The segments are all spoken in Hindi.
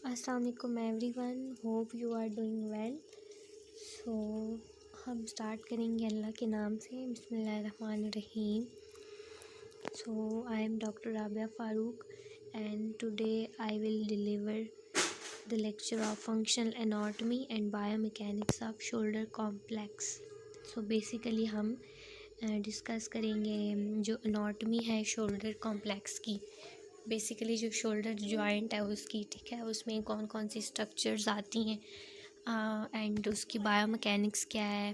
अस्सलाम वालेकुम everyone, hope you are doing well. So हम स्टार्ट करेंगे अल्लाह के नाम से। बिस्मिल्लाहिर्रहमानिर्रहीम। So I am doctor Rabia Farooq and today I will deliver the lecture of functional anatomy and biomechanics of shoulder complex. So basically हम डिस्कस करेंगे जो एनाटॉमी है शोल्डर कॉम्प्लेक्स की। बेसिकली जो शोल्डर जॉइंट है उसकी, ठीक है, उसमें कौन कौन सी स्ट्रक्चर्स आती हैं एंड उसकी बायोमैकेनिक्स क्या है,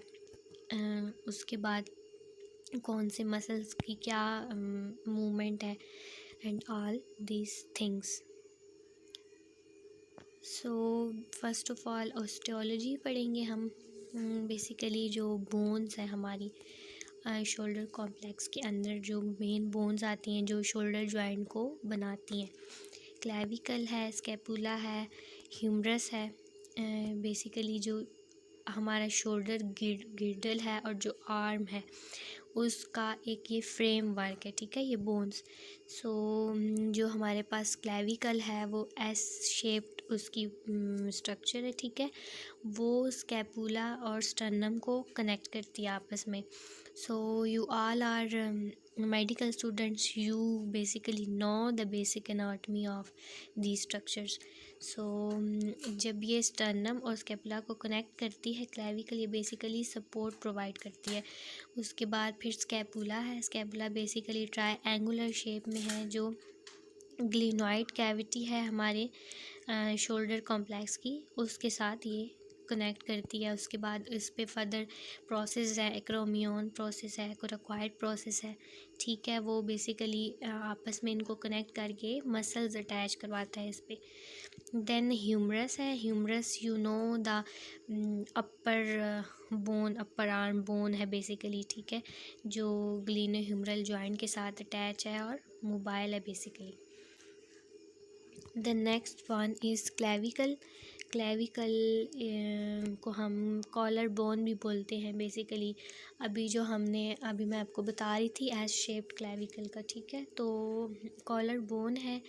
उसके बाद कौन से मसल्स की क्या मूवमेंट है and all these things. So first of all osteology पढ़ेंगे हम। बेसिकली जो बोन्स है हमारी शोल्डर कॉम्प्लेक्स के अंदर, जो मेन बोन्स आती हैं जो शोल्डर जॉइंट को बनाती हैं, क्लेविकल है, स्कैपुला है, ह्यूमरस है। बेसिकली जो हमारा शोल्डर गिर्डल है और जो आर्म है उसका एक ये फ्रेम वर्क है, ठीक है, ये बोन्स। सो जो हमारे पास क्लेविकल है वो एस शेप्ड उसकी स्ट्रक्चर है, ठीक है, वो स्कैपुला और स्टर्नम को कनेक्ट करती है आपस में। So you all are medical students, you basically know the basic anatomy of these structures. So जब ये स्टर्नम और स्केपुला को कनेक्ट करती है क्लेविकल, ये बेसिकली सपोर्ट प्रोवाइड करती है। उसके बाद फिर स्केपुला है। स्केपुला बेसिकली ट्रायंगुलर शेप में है, जो ग्लिनॉइड कैविटी है हमारे शोल्डर कॉम्प्लेक्स की, उसके साथ ये कनेक्ट करती है। उसके बाद इस पे फर्दर प्रोसेस है, एक्रोमियन प्रोसेस है, कोराकॉइड प्रोसेस है, ठीक है, वो बेसिकली आपस में इनको कनेक्ट करके मसल्स अटैच करवाता है इस पे। देन ह्यूमरस है। Humerus you know the upper bone, upper arm bone है बेसिकली, ठीक है, जो ग्लिनो ह्यूमरल जॉइंट के साथ अटैच है और मोबाइल है basically. The next one is clavicle. Clavicle को हम कॉलर बोन भी बोलते हैं बेसिकली। अभी मैं आपको बता रही थी एस शेप्ड क्लेविकल का, ठीक है, तो कॉलर बोन है।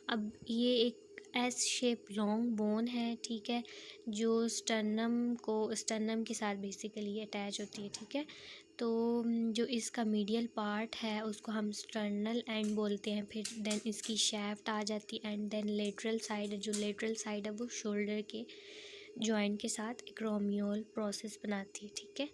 अब ये एक एस शेप लॉन्ग बोन है, ठीक है, जो स्टर्नम के साथ बेसिकली अटैच होती है, ठीक है। तो जो इसका मीडियल पार्ट है उसको हम स्टर्नल एंड बोलते हैं। फिर देन इसकी शैफ्ट आ जाती है एंड देन लेटरल साइड, जो लेटरल साइड है वो शोल्डर के जॉइंट के साथ एक्रोमियल प्रोसेस बनाती है, ठीक है।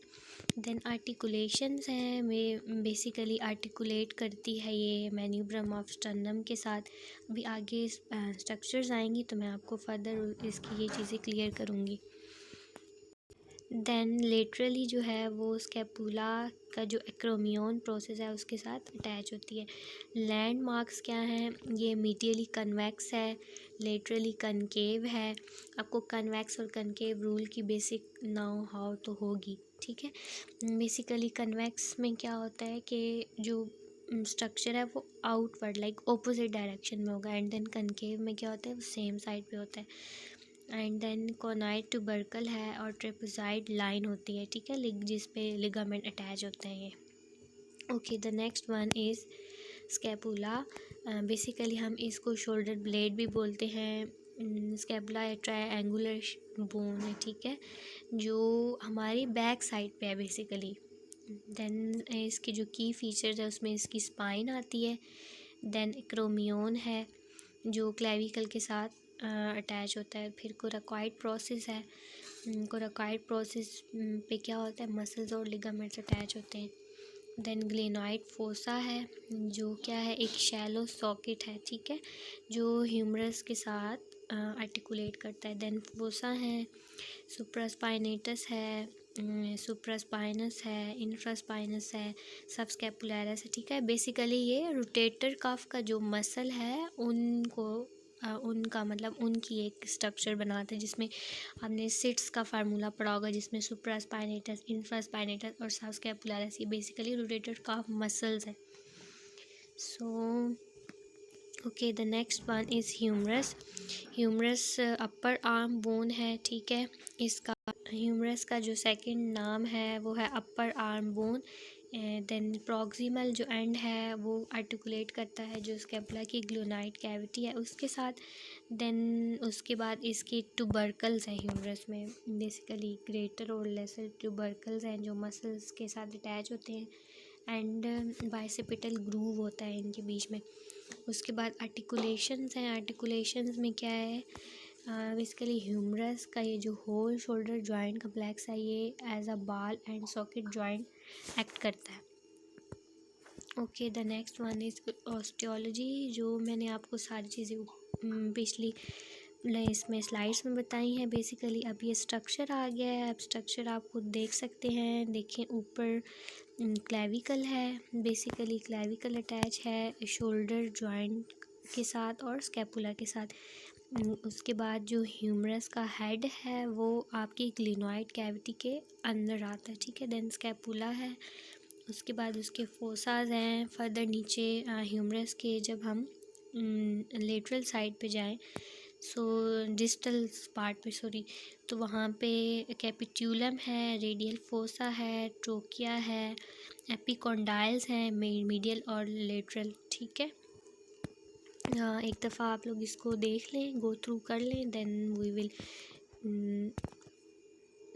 देन आर्टिकुलेशंस हैं, वे बेसिकली आर्टिकुलेट करती है ये मैन्यूब्रम ऑफ स्टर्नम के साथ। अभी आगे स्ट्रक्चर्स आएंगी तो मैं आपको फर्दर इसकी ये चीज़ें क्लियर करूँगी। देन लेटरली जो है वो स्कैपुला का जो एक्रोमियन प्रोसेस है उसके साथ अटैच होती है। लैंडमार्क्स क्या हैं, ये मीडियली कन्वेक्स है, लेटरली कनकेव है। आपको कन्वेक्स और कनकेव रूल की बेसिक नाउ हाउ तो होगी, ठीक है। बेसिकली कन्वेक्स में क्या होता है कि जो स्ट्रक्चर है वो आउटवर्ड लाइक ऑपोजिट डायरेक्शन में होगा, एंड देन कनकेव में क्या होता है वो सेम साइड पे होता है। एंड देन कोनाइड ट्यूबरकल है और ट्रेपेज़ॉइड लाइन होती है, ठीक है, जिस पे लिगामेंट अटैच होते हैं ये। Okay, the next one is scapula. Basically हम इसको शोल्डर ब्लेड भी बोलते हैं। स्कैपुला एक ट्रायंगुलर बोन है, ठीक है, जो हमारी बैक साइड पे है बेसिकली। देन इसके जो की फीचर्स है उसमें इसकी स्पाइन आती है। देन एक्रोमियन है जो क्लेविकल के साथ अटैच होता है। फिर कोराकॉइड प्रोसेस है। कोराकॉइड प्रोसेस पे क्या होता है, मसल्स और लिगामेंट्स अटैच होते हैं। देन ग्लेनॉइड फोसा है, जो क्या है, एक शैलो सॉकेट है, ठीक है, जो ह्यूमरस के साथ आर्टिकुलेट करता है। देन फोसा है, सुप्रास्पाइनेटस है, सुप्रास्पाइनस है, इंफ्रास्पाइनस है, सबस्कैपुलैरिस है, ठीक है। बेसिकली ये रोटेटर कफ का जो मसल है उनका मतलब उनकी एक स्ट्रक्चर बनाते हैं, जिसमें आपने सिट्स का फार्मूला पढ़ा होगा, जिसमें सुप्रास्पाइनेटस, इंफ्रास्पाइनेटस और सबस्कैपुलैरिस ये बेसिकली रोटेटर कफ मसल्स है। So okay, the next one is humerus. Humerus upper arm bone है, ठीक है, इसका ह्यूमरस का जो सेकंड नाम है वो है upper arm bone. Then proximal जो एंड है वो आर्टिकुलेट करता है जो स्कैपुला की ग्लूनाइड कैविटी है उसके साथ। देन उसके बाद इसके ट्यूबरकल्स हैं ह्यूमरस में, बेसिकली ग्रेटर और लेसर ट्यूबरकल्स हैं जो मसल्स के साथ अटैच होते हैं, एंड बाइसेपिटल ग्रूव होता है इनके बीच में। उसके बाद आर्टिकुलेशंस हैं। आर्टिकुलेशंस में क्या है, बेसिकली ह्यूमरस का ये जो होल शोल्डर जॉइंट कम्प्लेक्स है ये as a ball and socket joint act करता है। Okay, the next one is osteology, जो मैंने आपको सारी चीज़ें पिछली इसमें स्लाइड्स में बताई हैं। बेसिकली अब ये स्ट्रक्चर आ गया है, अब स्ट्रक्चर आप खुद देख सकते हैं। देखें ऊपर क्लेविकल है, बेसिकली क्लेविकल अटैच है शोल्डर जॉइंट के साथ और स्कैपुला के साथ। उसके बाद जो ह्यूमरस का हेड है वो आपकी ग्लिनॉइड कैविटी के अंदर आता है, ठीक है। देन स्कैपुला है, उसके बाद उसके फोसाज हैं फर्दर नीचे ह्यूमरस के। जब हम लेटरल साइड पे जाएं, सो डिस्टल पार्ट पे सॉरी, तो वहाँ पे कैपिट्यूलम है, रेडियल फोसा है, ट्रोकिया है, एपिकॉन्डाइल्स हैं मीडियल और लेटरल, ठीक है। एक दफ़ा आप लोग इसको देख लें, गो थ्रू कर लें, then we will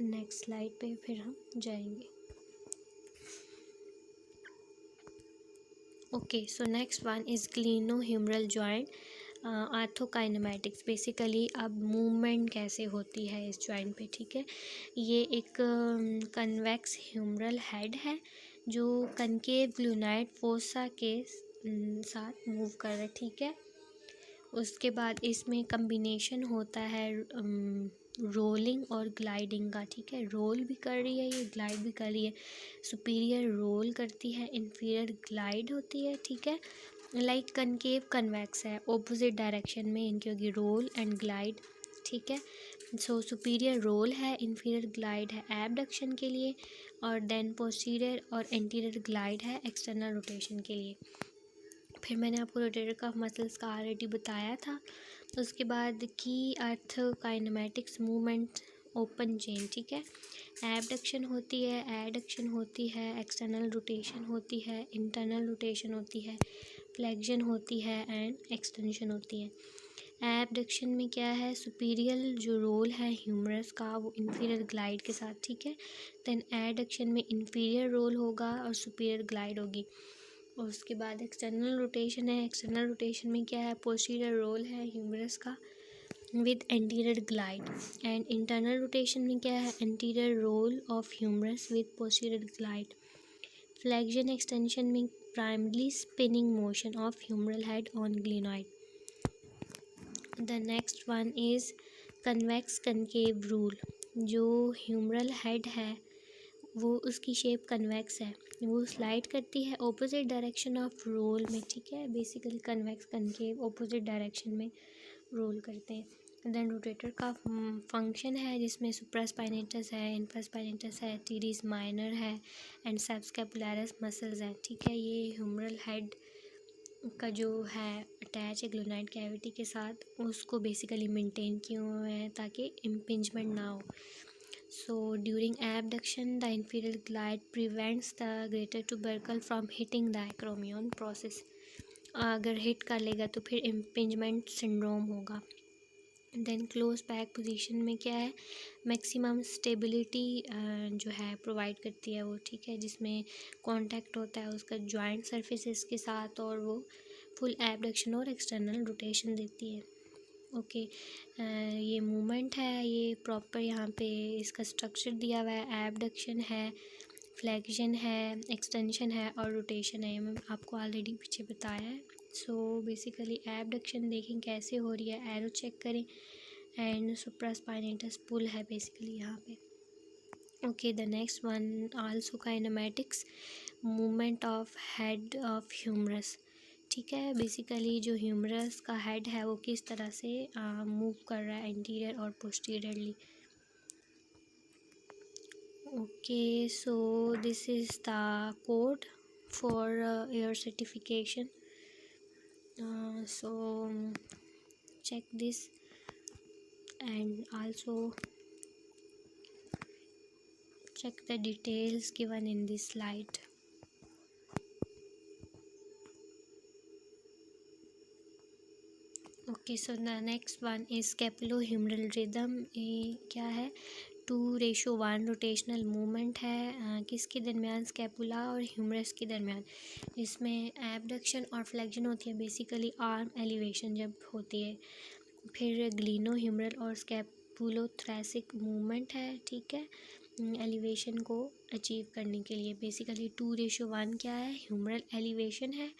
next slide पे फिर हम जाएंगे। Okay, so next one is glenohumeral joint arthrokinematics. Basically अब मूवमेंट कैसे होती है इस जॉइंट पे, ठीक है। ये एक कन्वेक्स ह्यूमरल हेड है जो कनकेव ग्लूनाइड फोसा के साथ मूव कर रहा है, ठीक है। उसके बाद इसमें कम्बिनेशन होता है रोलिंग और ग्लाइडिंग का, ठीक है। रोल भी कर रही है ये, ग्लाइड भी कर रही है। सुपीरियर रोल करती है, इन्फीरियर ग्लाइड होती है, ठीक है। लाइक कनकेव कन्वेक्स है, ऑपोजिट डायरेक्शन में इनकी होगी रोल एंड ग्लाइड, ठीक है। सो सुपीरियर रोल है, इन्फीरियर ग्लाइड है एबडक्शन के लिए, और देन पोस्टीरियर और एंटीरियर ग्लाइड है एक्सटर्नल रोटेशन के लिए। फिर मैंने आपको रोटेटर कफ मसल्स का ऑलरेडी बताया था। उसके बाद की आर्थोकाइनेमैटिक्स मूवमेंट ओपन चेन, ठीक है। एबडक्शन होती है, एडक्शन होती है, एक्सटर्नल रोटेशन होती है, इंटरनल रोटेशन होती है, फ्लेक्शन होती है एंड एक्सटेंशन होती है। एबडक्शन में क्या है, सुपीरियर जो रोल है ह्यूमरस का वो इन्फीरियर ग्लाइड के साथ, ठीक है। देन एडक्शन में इन्फीरियर रोल होगा और सुपीरियर ग्लाइड होगी। और उसके बाद एक्सटर्नल रोटेशन है, एक्सटर्नल रोटेशन में क्या है, पोस्टीरियर रोल है ह्यूमरस का with anterior glide, and internal rotation में क्या है, anterior roll of humerus with posterior glide. Flexion extension में primary spinning motion of humeral head on glenoid. The next one is convex concave rule. जो ह्यूमरल हेड है वो उसकी शेप कन्वेक्स है, वो स्लाइड करती है ऑपोजिट डायरेक्शन ऑफ रोल में, ठीक है। Basically convex concave opposite direction में रोल करते हैं। देन रोटेटर का फंक्शन है जिसमें सुप्रास्पाइनेटस है, इन्फ्रास्पाइनेटस है, टीरीज माइनर है एंड सबस्कैपुलरिस मसल्स हैं, ठीक है। ये ह्यूमरल हेड का जो है अटैच है ग्लूनाइड कैविटी के साथ, उसको बेसिकली मेंटेन किए हुए हैं ताकि इम्पिंजमेंट ना हो। So during abduction, the inferior glide prevents the greater tubercle from hitting the acromion process. अगर हिट कर लेगा तो फिर इम्पिंजमेंट सिंड्रोम होगा। देन क्लोज बैक पोजीशन में क्या है, मैक्सिमम स्टेबिलिटी जो है प्रोवाइड करती है वो, ठीक है। जिसमें कांटेक्ट होता है उसका जॉइंट सरफेसेस के साथ और वो फुल एबडक्शन और एक्सटर्नल रोटेशन देती है। ओके, ये मूवमेंट है, ये प्रॉपर यहाँ पे इसका स्ट्रक्चर दिया हुआ है। एबडक्शन है, फ्लेक्शन है, एक्सटेंशन है और रोटेशन है, मैं आपको ऑलरेडी पीछे बताया है। सो बेसिकली एबडक्शन देखें कैसे हो रही है, एरो चेक करें, एंड सुप्रास्पाइनेटस पुल है बेसिकली यहाँ पे। Okay, the next one also kinematics, movement of head of humerus, ठीक है। बेसिकली जो ह्यूमरस का हेड है वो किस तरह से मूव कर रहा है एंटीरियर और posteriorly. Okay, so this is the code for your certification, so check this and also check the details given in this slide. Okay, so the next one is scapulohumeral rhythm. ये क्या है? 2:1 रोटेशनल मूवमेंट है किसके दरमियान? स्केपुला और ह्यूमरस के दरमियान। इसमें एबडक्शन और फ्लेक्शन होती है, बेसिकली आर्म एलिवेशन जब होती है। फिर ग्लिनो ह्यूमरल और स्केपुलोथ्रैसिक मूवमेंट है, ठीक है, एलिवेशन को अचीव करने के लिए। बेसिकली 2:1 क्या है? ह्यूमरल एलिवेशन है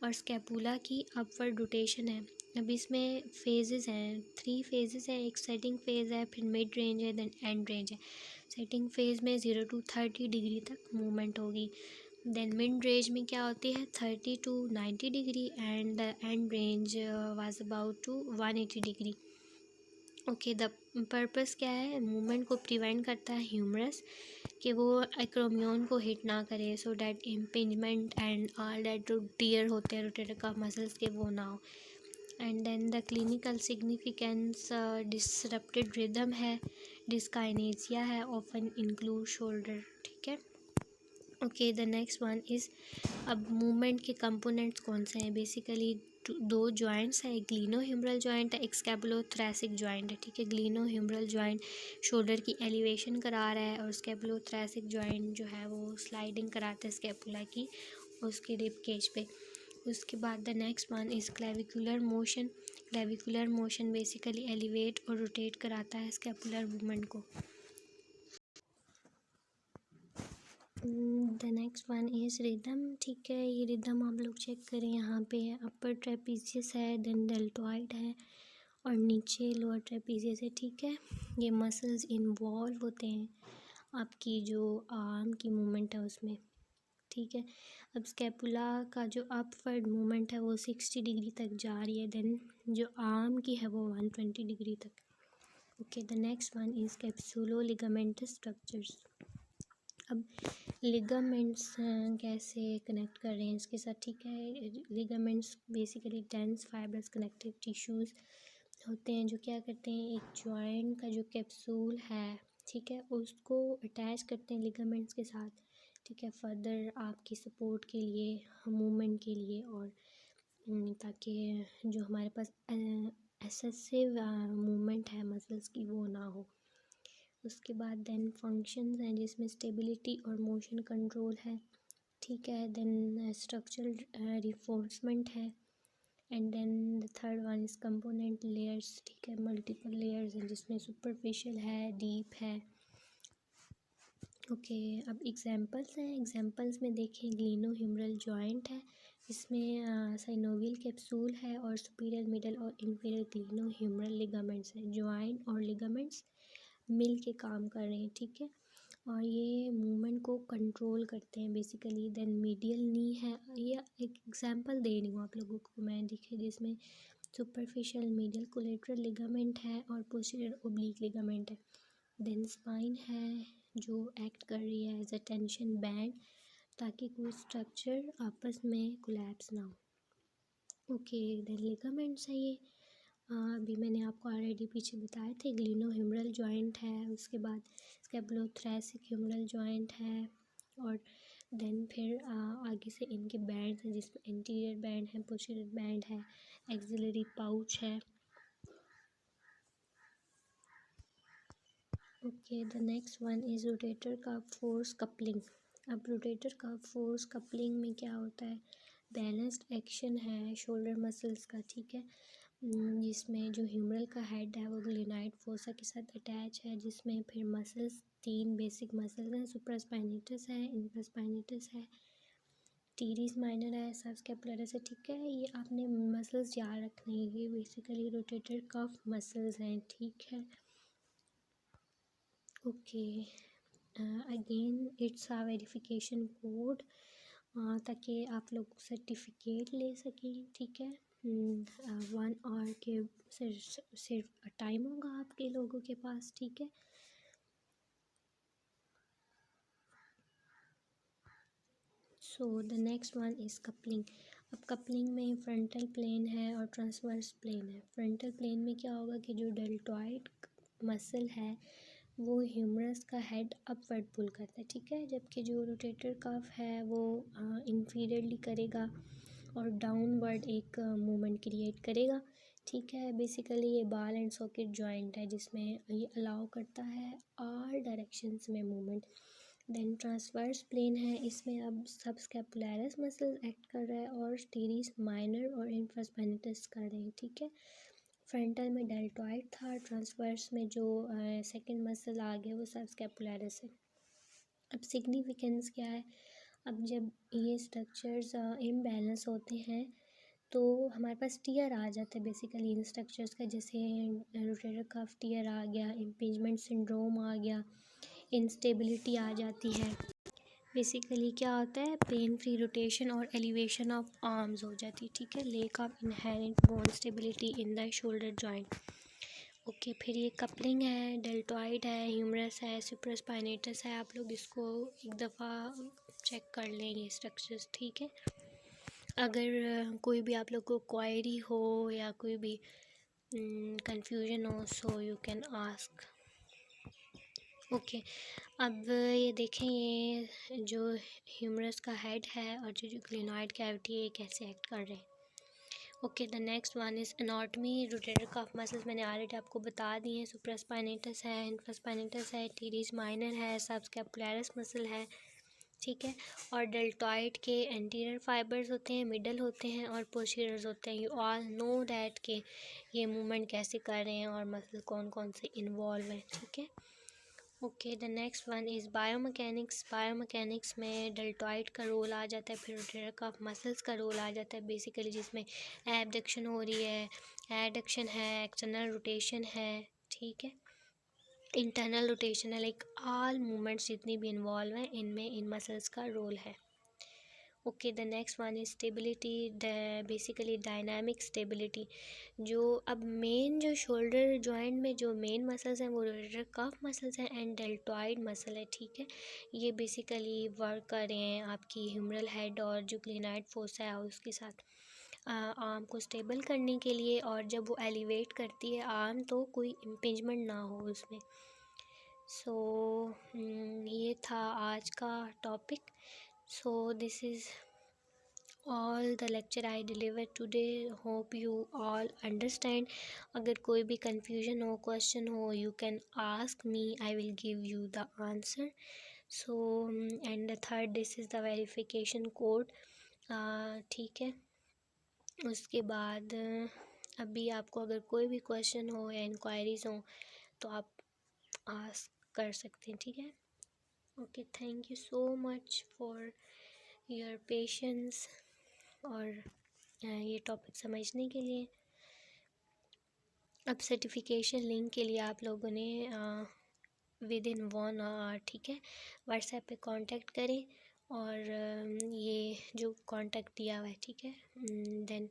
और स्केपुला की अपवर्ड रोटेशन है। अब इसमें फेजेस हैं, 3 फेजेस हैं। एक सेटिंग फेज़ है, फिर मिड रेंज है, देन एंड रेंज है। सेटिंग फेज़ में 0 to 30 डिग्री तक मूवमेंट होगी। देन मिड रेंज में क्या होती है? 30 to 90 degree and the end range was about to 180 degree. Okay, the purpose क्या है? मूवमेंट को प्रिवेंट करता है ह्यूमरस कि वो एक्रोमियन को हिट ना करे, so that impingement and all that जो टीयर होते हैं रोटेटर कफ मसल्स के वो ना हो। And then the clinical significance disrupted rhythm है, डिस्काइनेसिया है, ऑफन इंक्लूड शोल्डर, ठीक है। Okay, the next one is, अब मूवमेंट के कंपोनेंट्स कौन से हैं? बेसिकली 2 जॉइंट्स हैं, एक ग्लिनो ह्यूमरल जॉइंट है, एक स्केपुलोथ्रैसिक जॉइंट है, ठीक है। ग्लिनो ह्यूमरल जॉइंट शोल्डर की एलिवेशन करा रहा है और स्केपुलोथ्रैसिक जॉइंट जो है वो स्लाइडिंग कराता है स्केपुला की उसके रिब केज पे। उसके बाद the next one is clavicular motion. Clavicular motion basically elevate और रोटेट कराता है स्केपुलर मूवमेंट को। The next one is rhythm, ठीक है। ये रिदम आप लोग चेक करें, यहाँ पे अपर ट्रेपीजियस है, देन डेल्टॉइड है और नीचे लोअर ट्रेपीजियस है, ठीक है। ये मसल्स इन्वॉल्व होते हैं आपकी जो आर्म की मूवमेंट है उसमें, ठीक है। अब स्केपुला का जो अपवर्ड मूवमेंट है वो 60 डिग्री तक जा रही है, देन जो आर्म की है वो 120 डिग्री तक। Okay, the next one is capsuloligamentous structures. अब लिगामेंट्स कैसे कनेक्ट कर रहे हैं इसके साथ, ठीक है। Ligaments basically dense fibrous connective tissues होते हैं जो क्या करते हैं, एक जॉइंट का जो कैप्सूल है, ठीक है, उसको अटैच करते हैं लिगामेंट्स के साथ, ठीक है, फर्दर आपकी सपोर्ट के लिए, मूवमेंट के लिए, और ताकि जो हमारे पास एक्सेसिव मूवमेंट है मसल्स की वो ना हो। उसके बाद देन फंक्शंस हैं जिसमें स्टेबिलिटी और मोशन कंट्रोल है, ठीक है। देन स्ट्रक्चरल रिफोर्समेंट है and then the third one is component layers, ठीक है। मल्टीपल लेयर्स हैं जिसमें सुपरफिशियल है, डीप है। ओके, अब एग्जांपल्स हैं। एग्जांपल्स में देखें, ग्लिनो ह्यूमरल जॉइंट है, इसमें साइनोवियल कैप्सूल है और सुपीरियर मिडल और इंफीरियर ग्लिनो ह्यूमरल लिगामेंट्स हैं। जॉइंट और लिगामेंट्स मिल के काम कर रहे हैं, ठीक है, और ये मूवमेंट को कंट्रोल करते हैं बेसिकली। देन मीडियल नी है, ये एक एग्जांपल दे रही हूँ आप लोगों को मैं, देखिए, जिसमें सुपरफिशियल मीडियल कोलेटरल लिगामेंट है और पोस्टीरियर ओब्लिक लिगामेंट है। देन स्पाइन है जो एक्ट कर रही है एज अ टेंशन बैंड ताकि कोई स्ट्रक्चर आपस में कोलैप्स ना हो। ओके, देन लिगामेंट्स है ये, अभी मैंने आपको ऑलरेडी पीछे बताए थे, ग्लिनो ह्यूमरल जॉइंट है, उसके बाद स्केपुलोथ्रैसिक ह्यूमरल जॉइंट है, और देन फिर आगे से इनके बैंड्स हैं जिसमें इंटीरियर बैंड है, पोस्टीरियर बैंड है, एक्सिलरी पाउच है। Okay, the next one is rotator का फोर्स कपलिंग। अब रोटेटर का फोर्स कपलिंग में क्या होता है, बैलेंस्ड एक्शन है शोल्डर मसल्स का, ठीक है, जिसमें जो ह्यूमरल का हेड है वो ग्लेनाइड फोसा के साथ अटैच है, जिसमें फिर मसल्स 3 बेसिक मसल्स हैं, सुप्रास्पाइनेटस है, इंफ्रास्पाइनेटस है, टीरीज माइनर है, सबस्कैपुलरिस है, ठीक है। ये आपने मसल्स याद रखने हैं, ये बेसिकली रोटेटर कफ मसल्स हैं, ठीक है। Okay, again it's a verification code ताकि आप लोग सर्टिफिकेट ले सकें, ठीक है। 1 आवर के सिर्फ टाइम होगा आपके लोगों के पास, ठीक है। सो the next one is coupling. अब कपलिंग में फ्रंटल प्लेन है और ट्रांसवर्स प्लेन है। फ्रंटल प्लेन में क्या होगा कि जो डेल्टॉइड मसल है वो ह्यूमरस का हेड अपवर्ड पुल करता है, ठीक है, जबकि जो रोटेटर कफ है वो इंफीरियरली करेगा और डाउनवर्ड एक मूवमेंट क्रिएट करेगा, ठीक है। बेसिकली ये बॉल एंड सॉकेट जॉइंट है जिसमें ये अलाउ करता है ऑल डायरेक्शंस में मूवमेंट। देन ट्रांसवर्स प्लेन है, इसमें अब सबस्कैपुलैरिस मसल एक्ट कर रहा है और टीरीज माइनर और इन्फ्रास्पाइनेटस कर रहे हैं। ठीक है। फ्रंटल में डेल्टॉइड था, ट्रांसवर्स में जो सेकंड मसल आ गया वो सबस्कैपुलैरिस है। अब सिग्निफिकेंस क्या है, अब जब ये स्ट्रक्चर्स इम्बैलेंस होते हैं तो हमारे पास टीयर आ जाता है बेसिकली इन स्ट्रक्चर्स का, जैसे रोटेटर कफ टीयर आ गया, इम्पीजमेंट सिंड्रोम आ गया, इंस्टेबिलिटी आ जाती है। बेसिकली क्या होता है, पेन फ्री रोटेशन और एलिवेशन ऑफ आर्म्स हो जाती है। ठीक है। Lake of inherent bone stability in the shoulder joint. Okay, फिर ये कपलिंग है, डेल्टॉइड है, ह्यूमरस है, सुपरास्पाइनेटस है। आप लोग इसको एक दफ़ा चेक कर लें ये स्ट्रक्चर्स। ठीक है। अगर कोई भी आप लोग को क्वायरी हो या कोई भी कंफ्यूजन हो so you can ask. Okay, अब ये देखें ये जो ह्यूमरस का हेड है और जो ग्लेनॉइड कैविटी है कैसे एक्ट कर रहे हैं। Okay, the next one is anatomy. Rotator cuff muscles मैंने ऑलरेडी आपको बता दिए हैं। सुप्रास्पाइनेटस है, इन्फ्रास्पाइनेटस है, टीरीज माइनर है, सबस्कैपुलैरिस मसल है। ठीक है। और डेल्टॉइड के एंटीरियर फाइबर्स होते हैं, मिडल होते हैं और पोस्टीरियर्स होते हैं। यू ऑल नो दैट कि ये मूवमेंट कैसे कर रहे हैं और मसल कौन कौन से इन्वॉल्व हैं। ठीक है। Okay, the next one is biomechanics. Biomechanics में डेल्टॉइड का रोल आ जाता है, फिर रोटेटर कफ मसल्स का रोल आ जाता है बेसिकली, जिसमें एबडक्शन हो रही है, एडक्शन है, एक्सटर्नल रोटेशन है। ठीक है। इंटरनल रोटेशन है, लाइक ऑल मूवमेंट्स जितनी भी इन्वॉल्व हैं इनमें इन मसल्स का रोल है। Okay, the next one is stability, basically dynamic stability. जो अब मेन जो शोल्डर जॉइंट में जो मेन मसल्स हैं वो रोटेटर कफ मसल्स हैं एंड डेल्टॉइड मसल है। ठीक है। ये बेसिकली वर्क कर रहे हैं आपकी ह्यूमरल हेड और जो ग्लेनॉइड फोसा है उसके साथ आर्म को स्टेबल करने के लिए, और जब वो एलिवेट करती है आर्म तो कोई इम्पिंजमेंट ना हो उसमें। सो ये था आज का topic. So this is all the lecture I deliver today, hope you all understand. अगर कोई भी कंफ्यूजन हो, क्वेश्चन हो, you can ask me, I will give you the answer. So and the third, this is the verification code. ठीक है। उसके बाद अभी आपको अगर कोई भी क्वेश्चन हो या इंक्वायरीज़ हो तो आप आस्क कर सकते हैं। ठीक है। Okay, thank you so much for your patience और ये टॉपिक समझने के लिए। अब सर्टिफिकेशन लिंक के लिए आप लोगों ने विद इन 1 आवर, ठीक है, व्हाट्सएप पे कांटेक्ट करें और ये जो कांटेक्ट दिया हुआ है, ठीक है, देन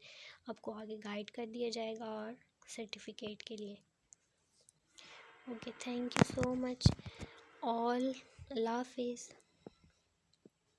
आपको आगे गाइड कर दिया जाएगा और सर्टिफिकेट के लिए। Okay, thank you so much all, अल्लाह हाफिज़।